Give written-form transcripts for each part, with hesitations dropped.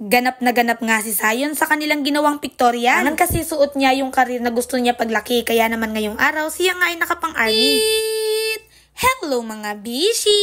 ganap nga si Zion sa kanilang ginawang pictorial. Angan kasi suot niya yung career na gusto niya paglaki, kaya naman ngayong araw siya nga ay nakapang-army. Hello mga bishi!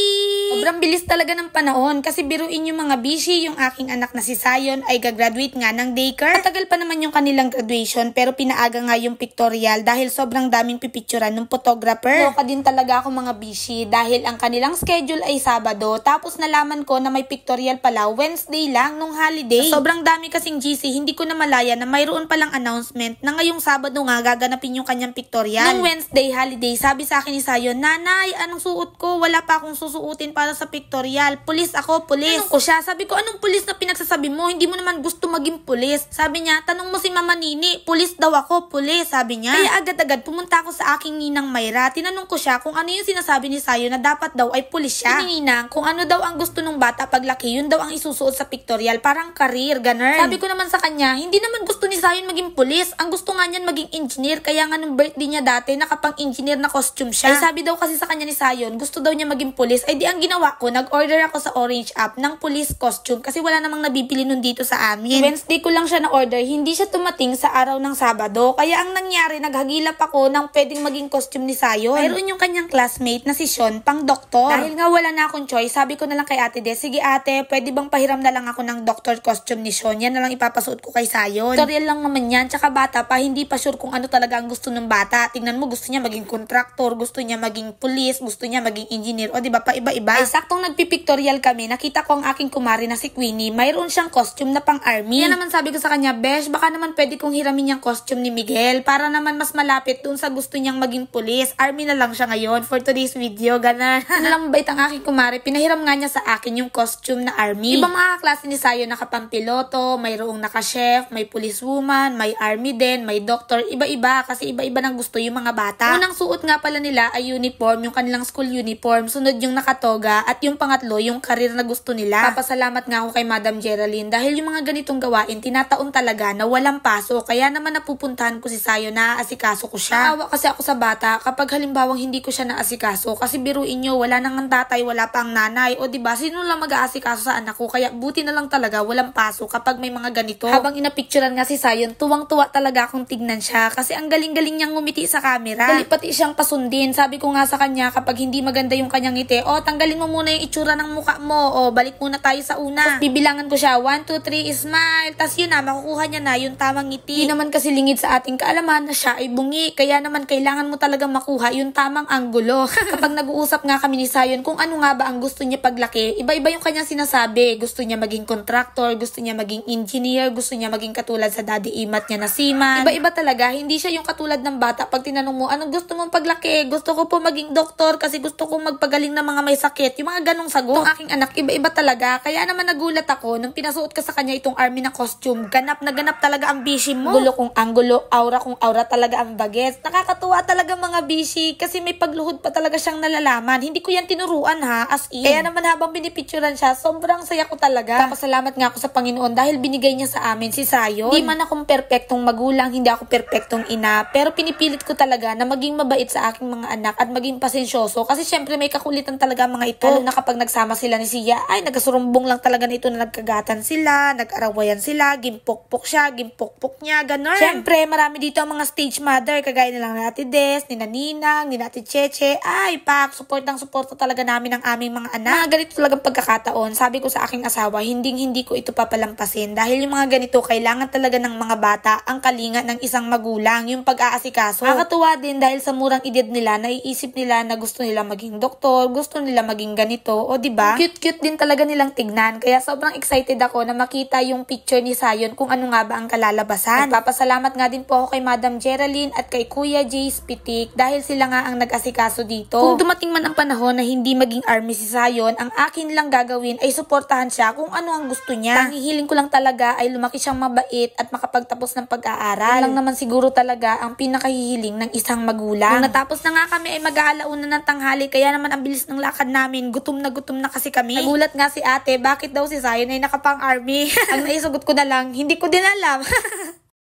Sobrang bilis talaga ng panahon kasi biruin yung mga bishi, yung aking anak na si Zion ay gagraduate nga ng daycare. Matagal pa naman yung kanilang graduation pero pinaaga nga yung pictorial dahil sobrang daming pipicturan ng photographer. Loka din talaga ako mga bishi dahil ang kanilang schedule ay Sabado tapos nalaman ko na may pictorial pala Wednesday lang nung holiday. Sobrang dami kasing GC, hindi ko na malaya na mayroon palang announcement na ngayong Sabado nga gaganapin yung kanyang pictorial. Nung Wednesday holiday, sabi sa akin ni Zion, "Nanay, anong suot ko? Wala pa akong susuotin para sa pictorial. Pulis ako, pulis." Tanong ko siya, sabi ko, "Anong pulis na pinagsasabi mo? Hindi mo naman gusto maging pulis." Sabi niya, "Tanong mo si Mama Nini, pulis daw ako, pulis." Sabi niya. Kaya agad-agad pumunta ako sa aking ninang Mayra. Tinanong ko siya kung ano yung sinasabi ni Zion na dapat daw ay pulis siya. Ninang, kung ano daw ang gusto ng bata paglaki, yun daw ang isusuot sa pictorial, parang career, ganun. Sabi ko naman sa kanya, hindi naman gusto ni Zion maging pulis. Ang gusto nga niyan maging engineer, kaya nga nung birthday niya dati, nakapang-engineer na costume siya. Ay sabi daw kasi sa kanya ni Zion, gusto daw niya maging pulis. Ay di ang ginawa ko, nag-order ako sa Orange app ng police costume kasi wala namang nabibili nun dito sa amin. Wednesday ko lang siya na-order, hindi siya tumating sa araw ng Sabado. Kaya ang nangyari, naghagilap ako ng pwedeng maging costume ni Zion. Mayroon yung kanyang classmate na si Sean, pang doktor. Dahil nga wala na akong choice, sabi ko na lang kay Ate Des, "Sige ate, pwede bang pahiram na lang ako ng doctor costume ni Sean? Yan na lang ipapasuot ko kay Zion." Tutorial lang naman yan, tsaka bata pa, hindi pa sure kung ano talaga ang gusto ng bata. Tingnan mo, gusto niya maging contractor, gusto niya maging police, gusto niya maging engineer, o diba pa iba-iba. Ay saktong nagpipictorial kami, nakita ko ang aking kumari na si Queenie, mayroon siyang costume na pang army. Kaya naman sabi ko sa kanya, "Besh, baka naman pwede kong hiramin yung costume ni Miguel para naman mas malapit dun sa gusto niyang maging police. Army na lang siya ngayon for today's video." Ganun. Nalang bait ang aking kumari, pinahiram nga niya sa akin yung costume na army. Ibang mga klase ni Zion, nakapampiloto, mayroong naka-chef, may policewoman, may army din, may doctor, iba-iba kasi iba-iba ng gusto yung mga bata. Unang suot nga pala nila ay uniform, yung kanilang school uniform, sunod yung nakatoga, at yung pangatlo, yung career na gusto nila. Papasalamat nga ako kay Madam Geraldine dahil yung mga ganitong gawain, tinataon talaga na walang paso, kaya naman napupuntahan ko si Zion, naaasikaso ko siya. Naawa kasi ako sa bata kapag halimbawang hindi ko siya naasikaso kasi biruin nyo, wala nang ang tatay, wala pang nanay, o diba, sino lang mag-aasikaso sa anak ko, kaya buti na lang talaga walang paso kapag may mga ganito. Habang inapicturean nga si Zion, tuwang-tuwa talaga akong tignan siya kasi ang galing-galing niyang ngumiti sa camera. Dali pati siyang pasundin. Sabi ko nga sa kanya, kapag hindi maganda yung kanyang ngiti, tanggalin mo muna yung itsura ng mukha mo, balik muna tayo sa una. Tapos bibilangan ko siya, 1, 2, 3, smile. Tapos yun na, makukuha niya na yung tamang ngiti. Hindi naman kasi lingid sa ating kaalaman na siya ay bungi, kaya naman kailangan mo talaga makuha yung tamang anggulo. Kapag nag-uusap nga kami ni Zion kung ano nga ba ang gusto niya paglaki, iba-iba yung kanyang sinasabi. Gusto niya maging contractor, gusto niya maging engineer, gusto niya maging katulad sa daddy imat niya na seaman. Iba-iba talaga, hindi siya yung katulad ng bata. Pag tinanong mo, anong gusto mong paglaki? Gusto ko po maging doktor kasi gusto ko magpagaling ng mga may sakit. Yung mga ganong sagot. Itong aking anak, iba-iba talaga. Kaya naman nagulat ako nung pinasuot ka sa kanya itong army na costume. Ganap na ganap talaga ang bishi mo. Gulo kong anggulo, aura kong aura talaga ang bagets. Nakakatuwa talaga mga bishi kasi may pagluhod pa talaga siyang nalalaman. Hindi ko yan tinuruan ha, as in. Kaya naman habang binipicturan siya, sobrang saya ko talaga. Papasalamat nga ako sa Panginoon dahil binigay niya sa amin si Zion. Di man akong perpektong magulang, hindi ako perpektong ina, pero pinipilit ko talaga na maging mabait sa aking mga anak at maging pasensyoso kasi syempre may kakulitan talaga mga ito. Lalo na kapag nagsama sila ni Sia, ay nagkasurumbong lang talaga na ito na nagkagatan sila, nag-arawayan sila, gimpokpok siya, gimpokpok niya, ganun. Syempre marami dito ang mga stage mother, kagaya na lang ni Ate Des, ni Naninang, ni Ate Cheche. Ay pak, suporta talaga namin ang aming mga anak. Mga ganito talagang pagkakataon, sabi ko sa aking asawa, hindi ko ito papalampasin dahil yung mga ganito kailangan talaga ng mga bata ang kalinga ng isang magulang, yung pag-aasikaso. Nakakatuwa din dahil sa murang edad nila, naiisip nila na gusto nila maging doktor, gusto nila maging ganito, o diba? Cute-cute din talaga nilang tignan, kaya sobrang excited ako na makita yung picture ni Zion kung ano nga ba ang kalalabasan. Nagpapasalamat nga din po ako kay Madam Geraldine at kay Kuya Jace Pitik dahil sila nga ang nag-asikaso dito. Kung dumating man ang panahon na hindi maging army si Zion, ang akin lang gagawin ay suportahan siya kung ano ang gusto niya. Ang hihiling ko lang talaga ay lumaki siyang mabait at makapagtapos ng pag-aaral. Yan lang naman siguro talaga ang pinakahihiling ng isang magulang. Nung natapos na nga kami ay mag-aalauna ng tanghali, kaya naman ang bilis ng lakad namin. Gutom na kasi kami. Nagulat nga si ate, bakit daw si Zion ay nakapang army? Ang naisugot ko na lang, hindi ko din alam.